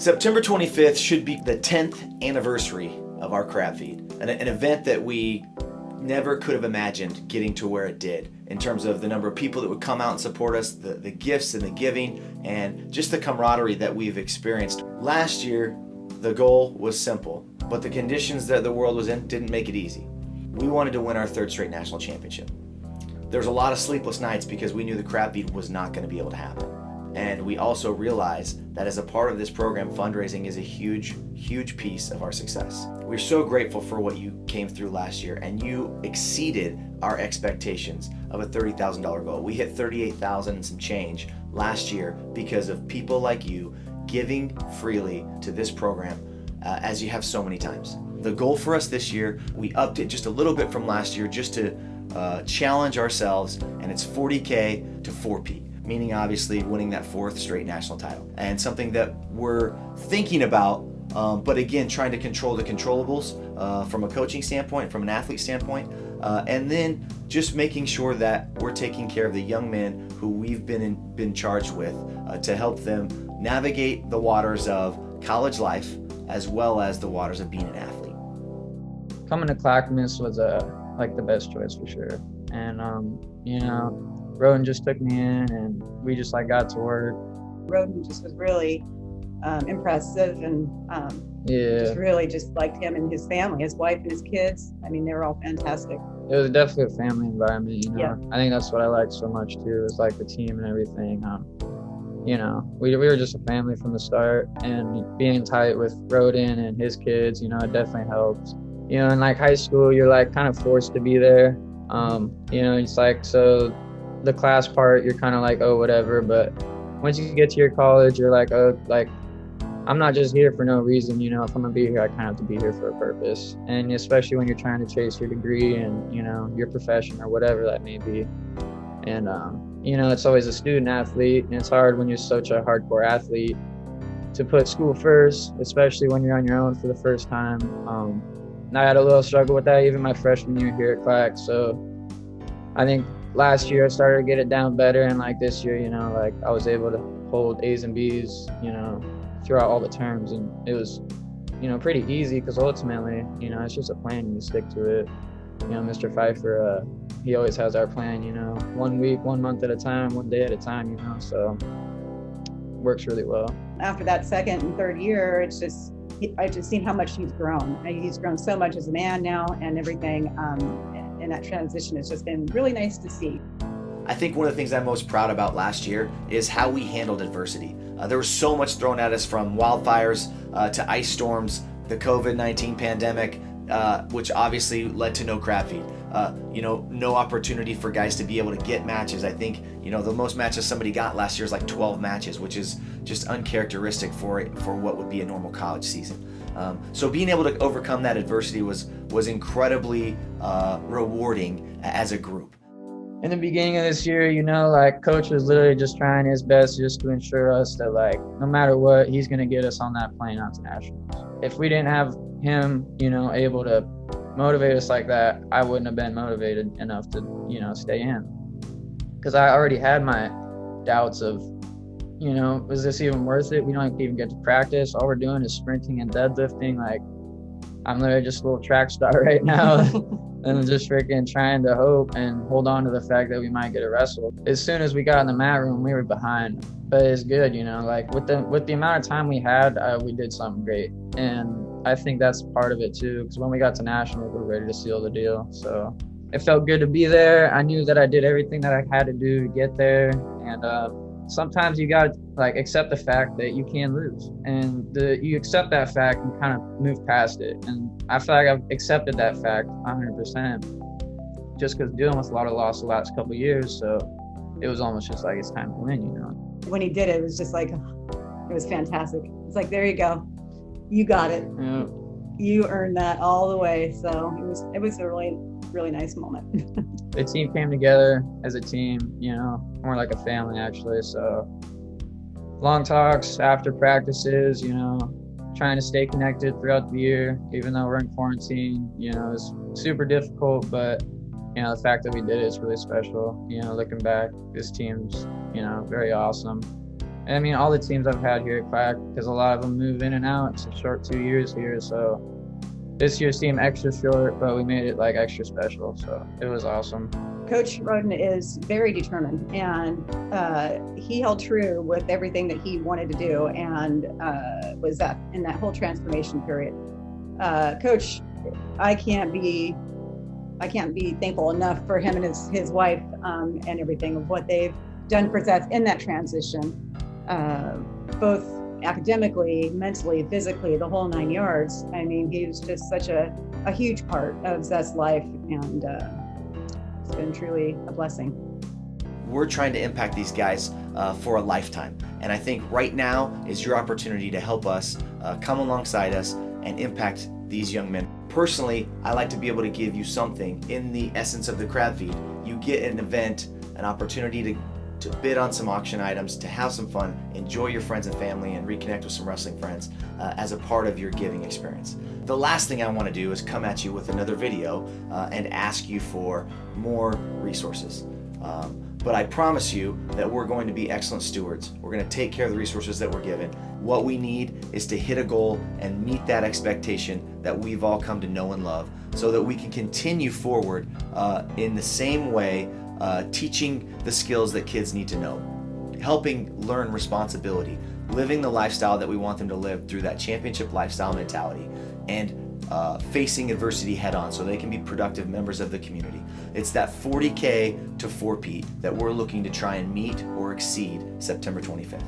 September 25th should be the 10th anniversary of our crab feed, an event that we never could have imagined getting to where it did in terms of the number of people that would come out and support us, the gifts and the giving, and just the camaraderie that we've experienced. Last year, the goal was simple, but the conditions that the world was in didn't make it easy. We wanted to win our third straight national championship. There was a lot of sleepless nights because we knew the crab feed was not going to be able to happen. And we also realized that as a part of this program, fundraising is a huge, huge piece of our success. We're so grateful for what you came through last year, and you exceeded our expectations of a $30,000 goal. We hit $38,000 and some change last year because of people like you giving freely to this program, as you have so many times. The goal for us this year, we upped it just a little bit from last year just to challenge ourselves, and it's 40K to 4P. Meaning obviously winning that fourth straight national title, and something that we're thinking about, but again, trying to control the controllables from a coaching standpoint, from an athlete standpoint, and then just making sure that we're taking care of the young men who we've been charged with to help them navigate the waters of college life as well as the waters of being an athlete. Coming to Clackamas was like the best choice for sure, and Roden just took me in, and we just got to work. Roden just was really impressive, and just liked him and his family, his wife and his kids. I mean, they were all fantastic. It was definitely a family environment, Yeah. I think that's what I liked so much too, is the team and everything. We were just a family from the start, and being tight with Roden and his kids, it definitely helped. In high school, you're kind of forced to be there. It's so the class part, you're kind of oh, whatever. But once you get to your college, you're I'm not just here for no reason. If I'm gonna be here, I kind of have to be here for a purpose. And especially when you're trying to chase your degree and, your profession or whatever that may be. And, it's always a student athlete, and it's hard when you're such a hardcore athlete to put school first, especially when you're on your own for the first time. And I had a little struggle with that even my freshman year here at Clack. So I think last year I started to get it down better, and this year, I was able to hold A's and B's, throughout all the terms, and it was, pretty easy because ultimately, it's just a plan and you stick to it. Mr. Pfeiffer, he always has our plan, 1 week, 1 month at a time, 1 day at a time, so works really well. After that second and third year, I just seen how much he's grown. He's grown so much as a man now, and everything. And that transition has just been really nice to see. I think one of the things I'm most proud about last year is how we handled adversity. There was so much thrown at us, from wildfires to ice storms, the COVID-19 pandemic, which obviously led to no crab feed. No opportunity for guys to be able to get matches. I think, the most matches somebody got last year is 12 matches, which is just uncharacteristic for what would be a normal college season. So being able to overcome that adversity was incredibly rewarding as a group. In the beginning of this year, Coach was literally just trying his best just to ensure us that no matter what, he's going to get us on that plane out to nationals. If we didn't have him, able to motivate us like that, I wouldn't have been motivated enough to, stay in. Because I already had my doubts of, was this even worth it? We don't even get to practice. All we're doing is sprinting and deadlifting. I'm literally just a little track star right now. And just freaking trying to hope and hold on to the fact that we might get a wrestle. As soon as we got in the mat room, we were behind. But it's good, with the amount of time we had, we did something great. And I think that's part of it too, because when we got to nationals, we were ready to seal the deal. So it felt good to be there. I knew that I did everything that I had to do to get there. And sometimes you got to accept the fact that you can lose, and you accept that fact and kind of move past it. And I feel like I've accepted that fact 100%, just because dealing with a lot of loss the last couple of years. So it was almost just it's time to win, When he did it, it was just it was fantastic. It's there you go, you got it. Yeah. You earned that all the way. So it was a really, really nice moment. The team came together as a team, more like a family actually. So long talks after practices, trying to stay connected throughout the year, even though we're in quarantine, it's super difficult, but the fact that we did it is really special. Looking back, this team's, very awesome. I mean, all the teams I've had here at Clack, because a lot of them move in and out. It's a short 2 years here, so this year seemed extra short, but we made it like extra special, so it was awesome. Coach Roden is very determined, and he held true with everything that he wanted to do, and was that in that whole transformation period. Coach, I can't be thankful enough for him and his wife and everything of what they've done for Seth in that transition, both academically, mentally, physically, the whole 9 yards. I mean, he was just such a huge part of Seth's life, and it's been truly a blessing. We're trying to impact these guys for a lifetime. And I think right now is your opportunity to help us come alongside us and impact these young men. Personally, I like to be able to give you something in the essence of the crab feed. You get an event, an opportunity to bid on some auction items, to have some fun, enjoy your friends and family, and reconnect with some wrestling friends as a part of your giving experience. The last thing I want to do is come at you with another video and ask you for more resources. But I promise you that we're going to be excellent stewards. We're going to take care of the resources that we're given. What we need is to hit a goal and meet that expectation that we've all come to know and love, so that we can continue forward in the same way, teaching the skills that kids need to know, helping learn responsibility, living the lifestyle that we want them to live through that championship lifestyle mentality, and facing adversity head on so they can be productive members of the community. It's that 40K to 4P that we're looking to try and meet or exceed September 25th.